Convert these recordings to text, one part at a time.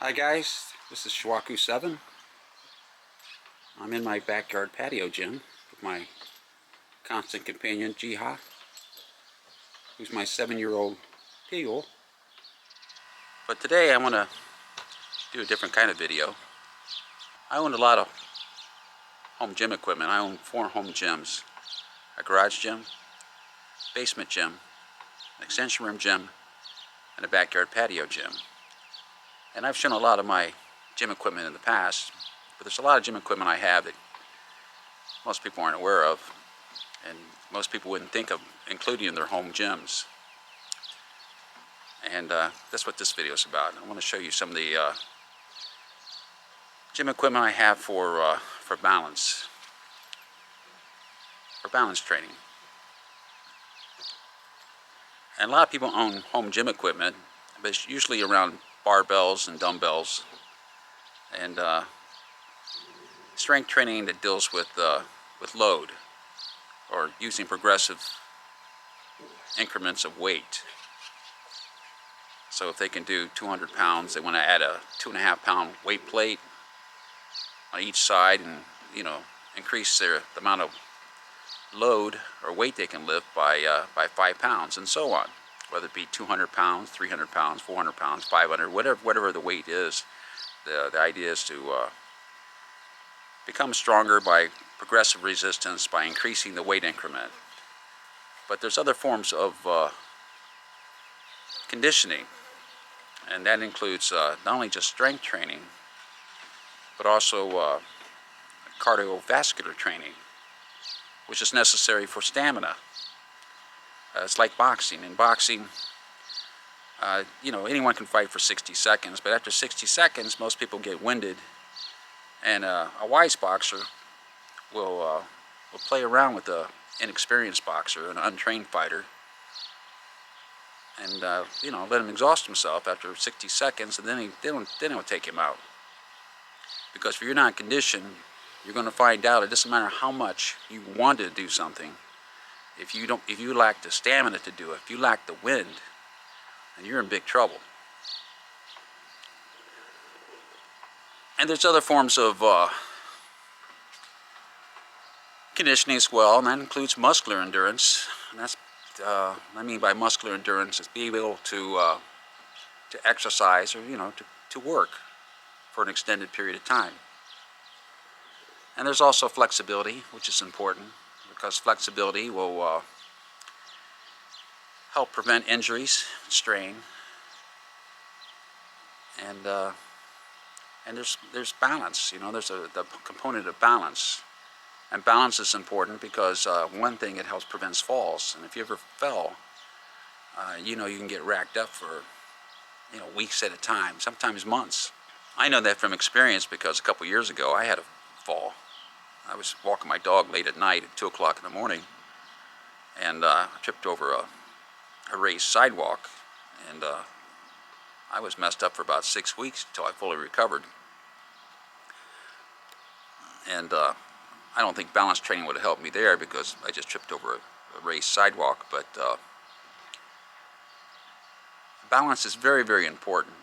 Hi guys, this is Shwaku 7. I'm in my backyard patio gym with my constant companion Jiha, who's my 7-year-old Teal. But today I want to do a different kind of video. I own a lot of home gym equipment. I own 4 home gyms: a garage gym, basement gym, an extension room gym, and a backyard patio gym. And I've shown a lot of my gym equipment in the past, but there's a lot of gym equipment I have that most people aren't aware of, and most people wouldn't think of including in their home gyms. And that's what this video is about. I want to show you some of the gym equipment I have for balance training. And a lot of people own home gym equipment, but it's usually around barbells and dumbbells and strength training that deals with load or using progressive increments of weight. So if they can do 200 pounds, they want to add a 2.5 pound weight plate on each side, and increase the amount of load or weight they can lift by 5 pounds, and so on. Whether it be 200 pounds, 300 pounds, 400 pounds, 500, whatever the weight is. The idea is to become stronger by progressive resistance by increasing the weight increment. But there's other forms of conditioning, and that includes not only just strength training, but also cardiovascular training, which is necessary for stamina. It's like boxing. In boxing, anyone can fight for 60 seconds, but after 60 seconds, most people get winded, and a wise boxer will play around with an inexperienced boxer, an untrained fighter, and let him exhaust himself after 60 seconds, and then he'll take him out. Because if you're not conditioned, you're going to find out it doesn't matter how much you want to do something. If you lack the stamina to do it, if you lack the wind, then you're in big trouble. And there's other forms of conditioning as well, and that includes muscular endurance. And that's I mean by muscular endurance is being able to exercise or to work for an extended period of time. And there's also flexibility, which is important, because flexibility will help prevent injuries, strain, and there's balance. There's the component of balance, and balance is important because one thing, it helps prevent falls. And if you ever fell, you can get racked up for weeks at a time, sometimes months. I know that from experience because a couple years ago I had a fall. I was walking my dog late at night at 2 o'clock in the morning, and I tripped over a raised sidewalk, and I was messed up for about 6 weeks until I fully recovered. And I don't think balance training would have helped me there because I just tripped over a raised sidewalk, but balance is very, very important.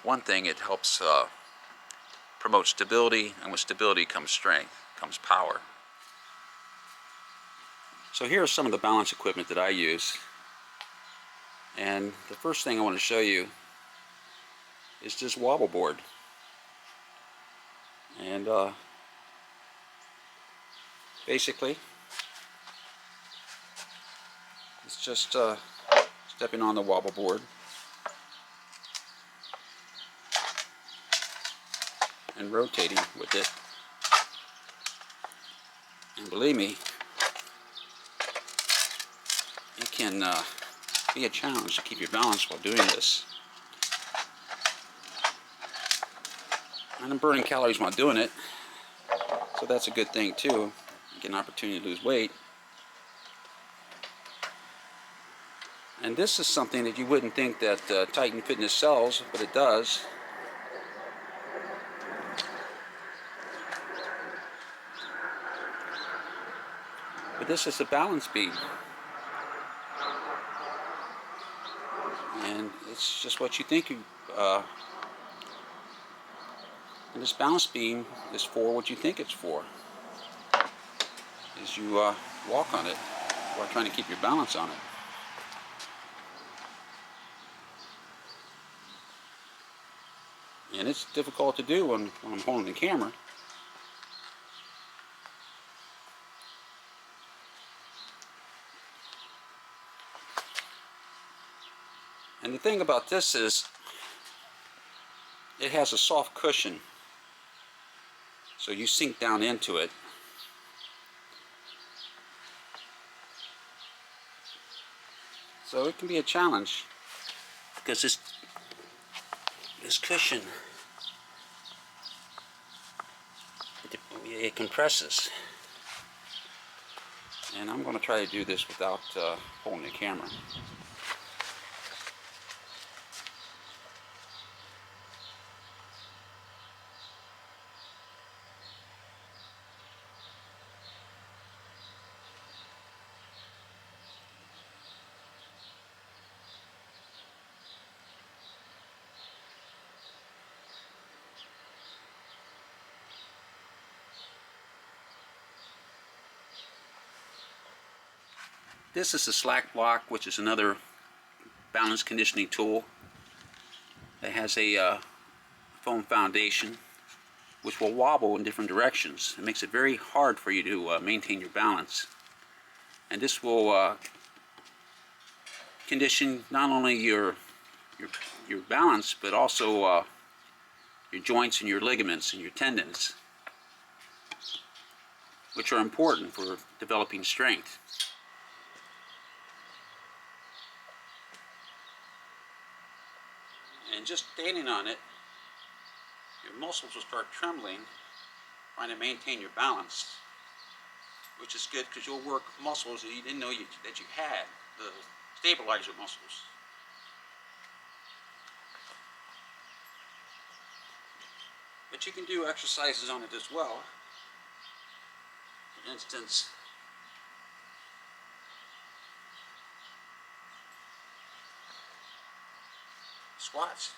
One thing, it helps promote stability, and with stability comes strength, comes power. So here are some of the balance equipment that I use. And the first thing I want to show you is this wobble board. And basically, it's just stepping on the wobble board and rotating with it. And believe me, it can be a challenge to keep your balance while doing this. And I'm burning calories while doing it, so that's a good thing too. You get an opportunity to lose weight. And this is something that you wouldn't think that Titan Fitness sells, but it does. But this is a balance bead, and it's just what you think And this balance beam is for what you think it's for. As you walk on it while trying to keep your balance on it. And it's difficult to do when I'm holding the camera. And the thing about this is it has a soft cushion, so you sink down into it. So it can be a challenge because this cushion, it compresses. And I'm going to try to do this without holding the camera. This is the Slack Block, which is another balance conditioning tool. It has a foam foundation which will wobble in different directions. It makes it very hard for you to maintain your balance. And this will condition not only your balance, but also your joints and your ligaments and your tendons, which are important for developing strength. And just standing on it, your muscles will start trembling, trying to maintain your balance, which is good because you'll work muscles that you didn't know that you had, the stabilizer muscles. But you can do exercises on it as well. For instance, squats.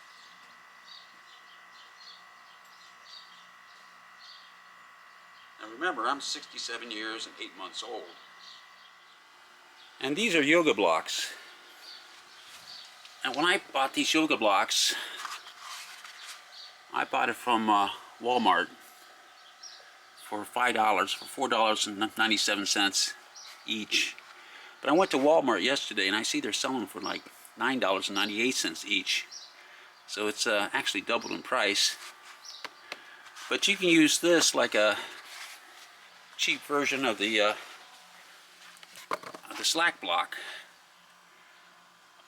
Now remember, I'm 67 years and 8 months old. And these are yoga blocks. And when I bought these yoga blocks, I bought it from Walmart for $5, for $4.97 each. But I went to Walmart yesterday and I see they're selling for like $9.98 each. So it's actually doubled in price. But you can use this like a cheap version of the Slack Block.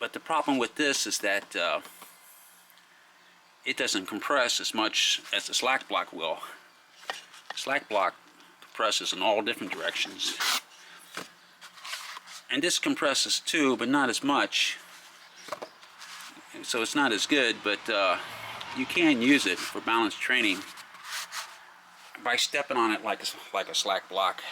But the problem with this is that it doesn't compress as much as the Slack Block will. The Slack Block compresses in all different directions. And this compresses too, but not as much. So it's not as good, but you can use it for balance training by stepping on it like a Slack Block.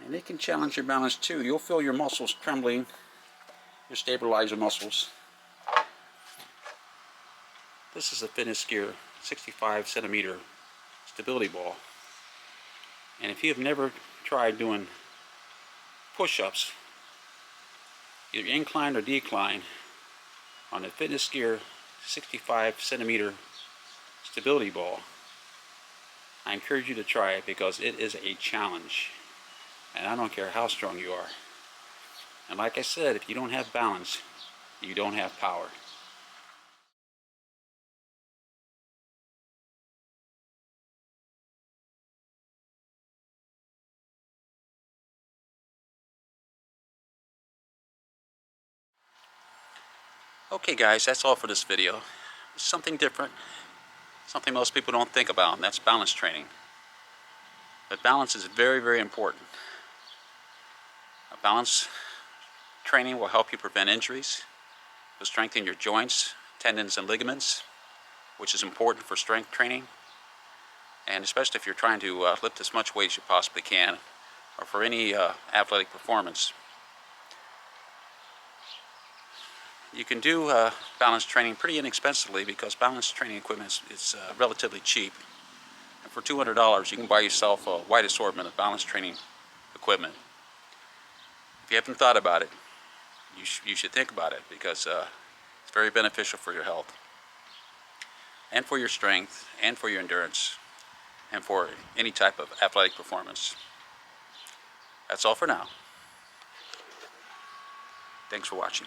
And it can challenge your balance too. You'll feel your muscles trembling, your stabilizer muscles. This is a Fitness Gear 65 centimeter stability ball. And if you have never tried doing push-ups, either incline or decline, on a Fitness Gear 65 centimeter stability ball, I encourage you to try it because it is a challenge. And I don't care how strong you are. And like I said, if you don't have balance, you don't have power. Okay guys, that's all for this video. It's something different, something most people don't think about, and that's balance training. But balance is very, very important. Balance training will help you prevent injuries, will strengthen your joints, tendons, and ligaments, which is important for strength training, and especially if you're trying to lift as much weight as you possibly can, or for any athletic performance. You can do balance training pretty inexpensively because balance training equipment is relatively cheap. And for $200, you can buy yourself a wide assortment of balance training equipment. If you haven't thought about it, you should think about it because it's very beneficial for your health and for your strength and for your endurance and for any type of athletic performance. That's all for now. Thanks for watching.